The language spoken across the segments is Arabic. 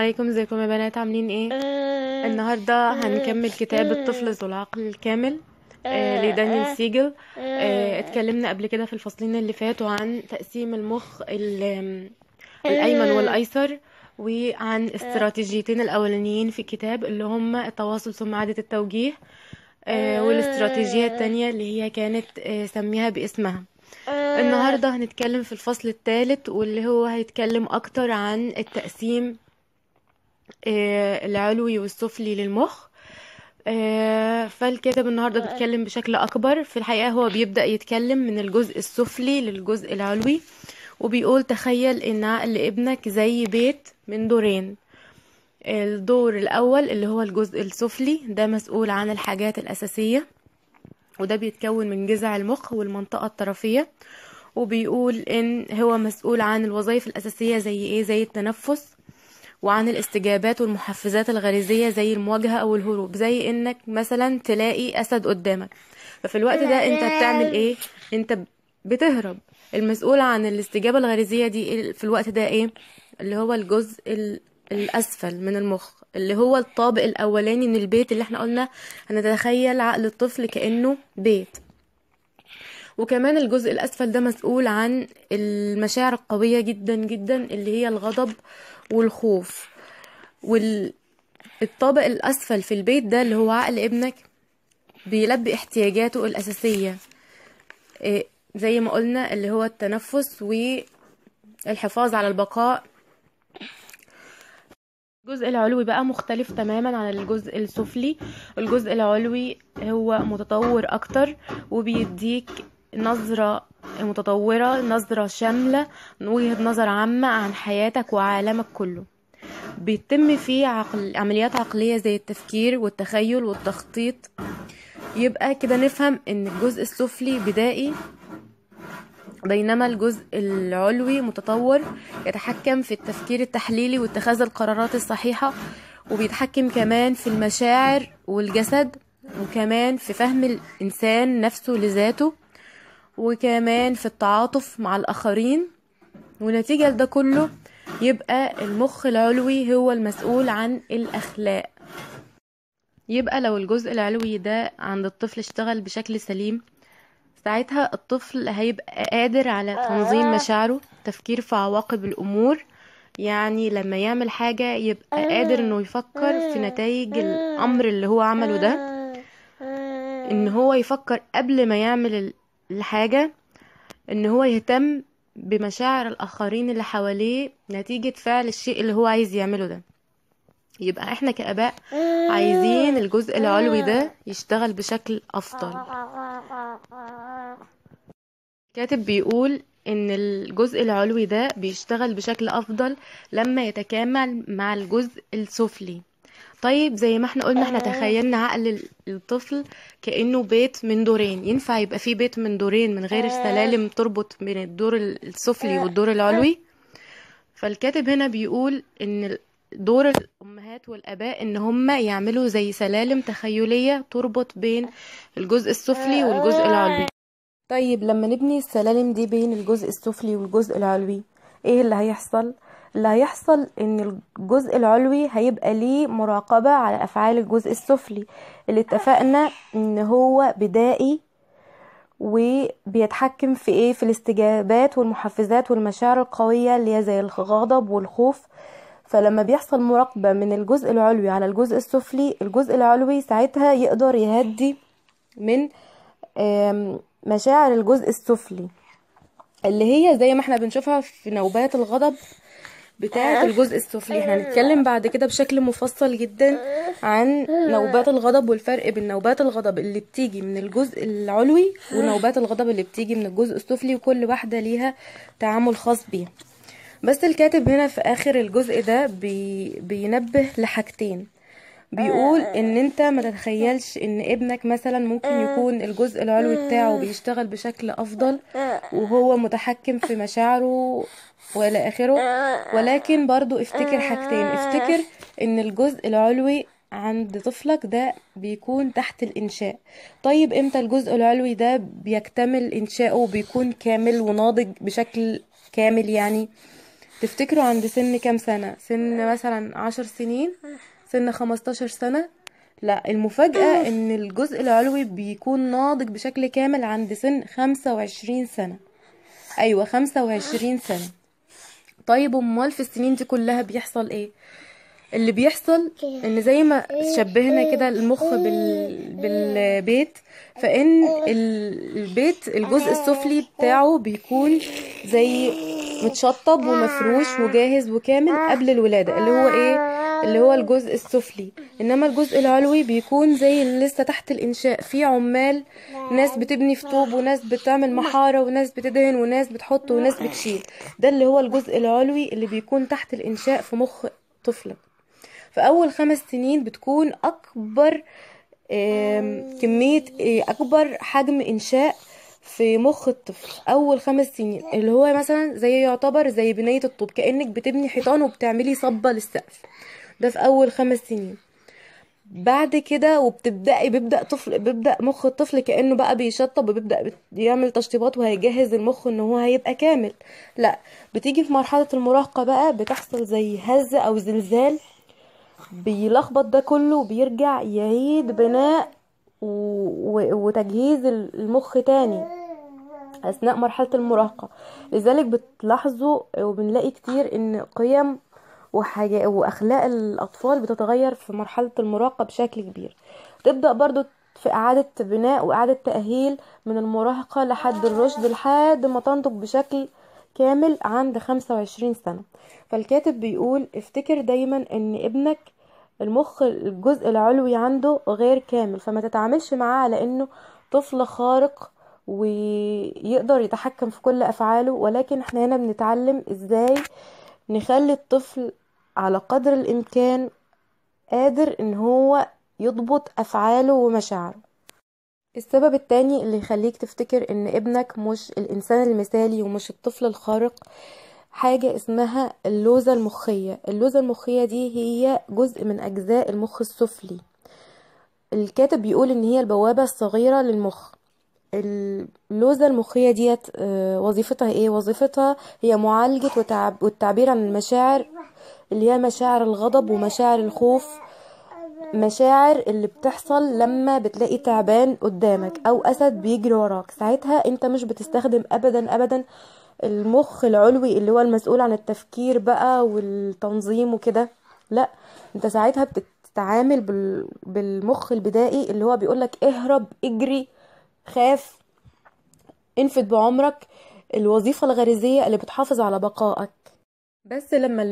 عليكم، ازيكم يا بنات؟ عاملين ايه؟ النهارده هنكمل كتاب الطفل ذو العقل الكامل لدانيال سيجل. اتكلمنا قبل كده في الفصلين اللي فاتوا عن تقسيم المخ الايمن والايسر، وعن استراتيجيتين الاولانيين في الكتاب اللي هم التواصل ثم اعادة التوجيه، والاستراتيجية التانية اللي هي كانت سميها باسمها. النهاردة هنتكلم في الفصل الثالث، واللي هو هيتكلم اكتر عن التقسيم العلوي والسفلي للمخ. فالكاتب النهاردة بيتكلم بشكل أكبر. في الحقيقة هو بيبدأ يتكلم من الجزء السفلي للجزء العلوي، وبيقول: تخيل إن عقل ابنك زي بيت من دورين. الدور الأول اللي هو الجزء السفلي ده مسؤول عن الحاجات الأساسية، وده بيتكون من جذع المخ والمنطقة الطرفية. وبيقول إن هو مسؤول عن الوظائف الأساسية زي إيه؟ زي التنفس، وعن الاستجابات والمحفزات الغريزية زي المواجهة أو الهروب، زي إنك مثلا تلاقي أسد قدامك، ففي الوقت ده أنت بتعمل إيه؟ أنت بتهرب. المسؤول عن الاستجابة الغريزية دي في الوقت ده إيه؟ اللي هو الجزء الأسفل من المخ، اللي هو الطابق الأولاني من البيت اللي احنا قلنا هنتخيل عقل الطفل كأنه بيت. وكمان الجزء الأسفل ده مسؤول عن المشاعر القوية جدا جدا اللي هي الغضب والخوف. والطابق الأسفل في البيت ده اللي هو عقل ابنك بيلبي احتياجاته الأساسية، زي ما قلنا اللي هو التنفس والحفاظ على البقاء. الجزء العلوي بقى مختلف تماما عن الجزء السفلي. الجزء العلوي هو متطور أكتر، وبيديك نظرة متطورة، نظرة شاملة، وجهة نظر عامة عن حياتك وعالمك كله. بيتم فيه عمليات عقلية زي التفكير والتخيل والتخطيط. يبقى كده نفهم ان الجزء السفلي بدائي، بينما الجزء العلوي متطور، يتحكم في التفكير التحليلي واتخاذ القرارات الصحيحة، وبيتحكم كمان في المشاعر والجسد، وكمان في فهم الإنسان نفسه لذاته، وكمان في التعاطف مع الآخرين. ونتيجة لده كله يبقى المخ العلوي هو المسؤول عن الأخلاق. يبقى لو الجزء العلوي ده عند الطفل اشتغل بشكل سليم، ساعتها الطفل هيبقى قادر على تنظيم مشاعره، تفكير في عواقب الأمور. يعني لما يعمل حاجة يبقى قادر انه يفكر في نتائج الأمر اللي هو عمله ده، ان هو يفكر قبل ما يعمل الحاجة، ان هو يهتم بمشاعر الآخرين اللي حواليه نتيجة فعل الشيء اللي هو عايز يعمله ده. يبقى احنا كآباء عايزين الجزء العلوي ده يشتغل بشكل أفضل. كاتب بيقول ان الجزء العلوي ده بيشتغل بشكل أفضل لما يتكامل مع الجزء السفلي. طيب زي ما احنا قلنا، احنا تخيلنا عقل الطفل كأنه بيت من دورين. ينفع يبقى فيه بيت من دورين من غير سلالم تربط بين الدور السفلي والدور العلوي؟ فالكاتب هنا بيقول ان دور الأمهات والآباء ان هم يعملوا زي سلالم تخيلية تربط بين الجزء السفلي والجزء العلوي. طيب لما نبني السلالم دي بين الجزء السفلي والجزء العلوي، ايه اللي هيحصل؟ اللي هيحصل ان الجزء العلوي هيبقى ليه مراقبة على افعال الجزء السفلي، اللي اتفقنا ان هو بدائي، وبيتحكم في ايه؟ في الاستجابات والمحفزات والمشاعر القوية اللي هي زي الغضب والخوف. فلما بيحصل مراقبة من الجزء العلوي على الجزء السفلي، الجزء العلوي ساعتها يقدر يهدي من مشاعر الجزء السفلي، اللي هي زي ما احنا بنشوفها في نوبات الغضب بتاعة الجزء السفلي. احنا هنتكلم بعد كده بشكل مفصل جدا عن نوبات الغضب، والفرق بين نوبات الغضب اللي بتيجي من الجزء العلوي ونوبات الغضب اللي بتيجي من الجزء السفلي، وكل واحدة ليها تعامل خاص بيها. بس الكاتب هنا في اخر الجزء ده بينبه لحاجتين. بيقول ان انت ما تتخيلش ان ابنك مثلا ممكن يكون الجزء العلوي بتاعه بيشتغل بشكل افضل وهو متحكم في مشاعره والى اخره، ولكن برضو افتكر حاجتين. افتكر ان الجزء العلوي عند طفلك ده بيكون تحت الانشاء. طيب امتى الجزء العلوي ده بيكتمل انشاؤه وبيكون كامل وناضج بشكل كامل؟ يعني تفتكروا عند سن كام سنة؟ سن مثلا 10 سنين، سن 15 سنة؟ لا، المفاجأة ان الجزء العلوي بيكون ناضج بشكل كامل عند سن 25 سنة. ايوه 25 سنة. طيب امال في السنين دي كلها بيحصل ايه؟ اللي بيحصل ان زي ما شبهنا كده المخ بالبيت، فان البيت الجزء السفلي بتاعه بيكون زي متشطب ومفروش وجاهز وكامل قبل الولادة، اللي هو ايه؟ اللي هو الجزء السفلي. انما الجزء العلوي بيكون زي اللي لسه تحت الانشاء، في عمال، ناس بتبني في طوب وناس بتعمل محارة وناس بتدهن وناس بتحط وناس بتشيل. ده اللي هو الجزء العلوي اللي بيكون تحت الانشاء في مخ طفلك. في اول 5 سنين بتكون اكبر كمية اكبر حجم انشاء في مخ الطفل. اول 5 سنين اللي هو مثلا زي يعتبر زي بناية الطوب، كأنك بتبني حيطان وبتعملي صبة للسقف. ده في اول 5 سنين. بعد كده بيبدأ مخ الطفل كأنه بقى بيشطب وبيبدأ يعمل تشطيبات وهيجهز المخ ان هو هيبقى كامل. لا، بتيجي في مرحلة المراهقة بقى بتحصل زي هزة او زلزال، بيلخبط ده كله وبيرجع يعيد بناء وتجهيز المخ تاني اثناء مرحلة المراهقة. لذلك بتلاحظوا وبنلاقي كتير ان قيم وحاجة واخلاق الاطفال بتتغير في مرحلة المراهقة بشكل كبير. تبدأ برضو في اعادة بناء واعادة تأهيل من المراهقة لحد الرشد، لحد ما تنضج بشكل كامل عند 25 سنة. فالكاتب بيقول افتكر دايما ان ابنك الجزء العلوي عنده غير كامل، فما تتعاملش معاه على انه طفل خارق ويقدر يتحكم في كل افعاله، ولكن احنا هنا بنتعلم ازاي نخلي الطفل على قدر الامكان قادر ان هو يضبط افعاله ومشاعره. السبب التاني اللي يخليك تفتكر ان ابنك مش الانسان المثالي ومش الطفل الخارق، حاجة اسمها اللوزة المخية. اللوزة المخية دي هي جزء من اجزاء المخ السفلي. الكاتب بيقول ان هي البوابة الصغيرة للمخ. اللوزة المخية ديت وظيفتها ايه؟ وظيفتها هي معالجة والتعبير عن المشاعر، اللي هي مشاعر الغضب ومشاعر الخوف، مشاعر اللي بتحصل لما بتلاقي تعبان قدامك او اسد بيجري وراك. ساعتها انت مش بتستخدم ابدا المخ العلوي اللي هو المسؤول عن التفكير بقى والتنظيم وكده. لا، انت ساعتها بتتعامل بالمخ البدائي اللي هو بيقولك اهرب، اجري، خاف، انفد بعمرك، الوظيفة الغريزية اللي بتحافظ على بقائك. بس لما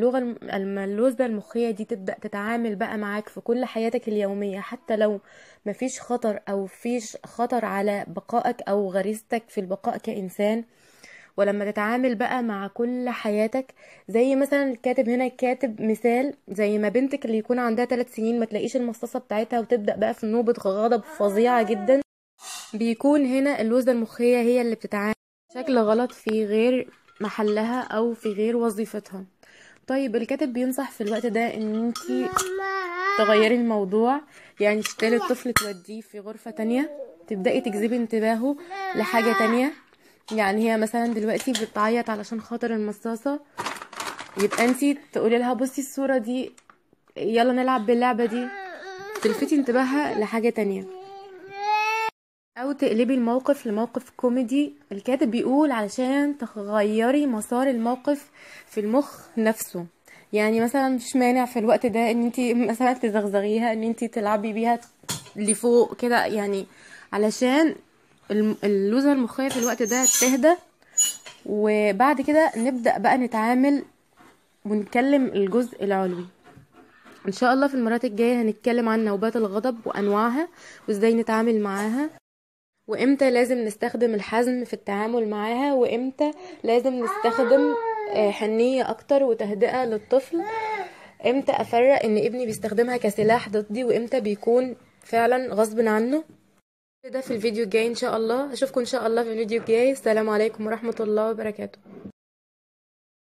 اللوزة المخية دي تبدأ تتعامل بقى معاك في كل حياتك اليومية، حتى لو مفيش خطر او فيش خطر على بقائك او غريزتك في البقاء كإنسان، ولما تتعامل بقى مع كل حياتك، زي مثلا الكاتب هنا كاتب مثال زي ما بنتك اللي يكون عندها 3 سنين ما تلاقيش المصاصة بتاعتها وتبدأ بقى في نوبة غضب فظيعة جدا، بيكون هنا اللوزة المخية هي اللي بتتعامل بشكل غلط في غير محلها او في غير وظيفتها. طيب الكاتب بينصح في الوقت ده ان انتي تغيري الموضوع، يعني تشتري الطفل توديه في غرفة تانية، تبدأي تجذبي انتباهه لحاجة تانية. يعني هي مثلا دلوقتي بتعيط علشان خاطر المصاصة، يبقى انتي تقولي لها بصي الصورة دي، يلا نلعب باللعبة دي، تلفتي انتباهها لحاجة تانية، او تقلبي الموقف لموقف كوميدي. الكاتب بيقول علشان تغيري مسار الموقف في المخ نفسه. يعني مثلا مش مانع في الوقت ده ان انتي مثلا تزغزغيها، ان انتي تلعبي بيها لفوق كده، يعني علشان اللوزة المخية في الوقت ده تهدى. وبعد كده نبدأ بقى نتعامل ونتكلم الجزء العلوي. ان شاء الله في المرات الجاية هنتكلم عن نوبات الغضب وانواعها وازاي نتعامل معاها، وامتى لازم نستخدم الحزم في التعامل معاها، وامتى لازم نستخدم حنية اكتر وتهدئة للطفل، امتى افرق ان ابني بيستخدمها كسلاح ضدي وامتى بيكون فعلا غصب عنه. ده في الفيديو الجاي ان شاء الله. اشوفكم ان شاء الله في الفيديو الجاي. السلام عليكم ورحمة الله وبركاته.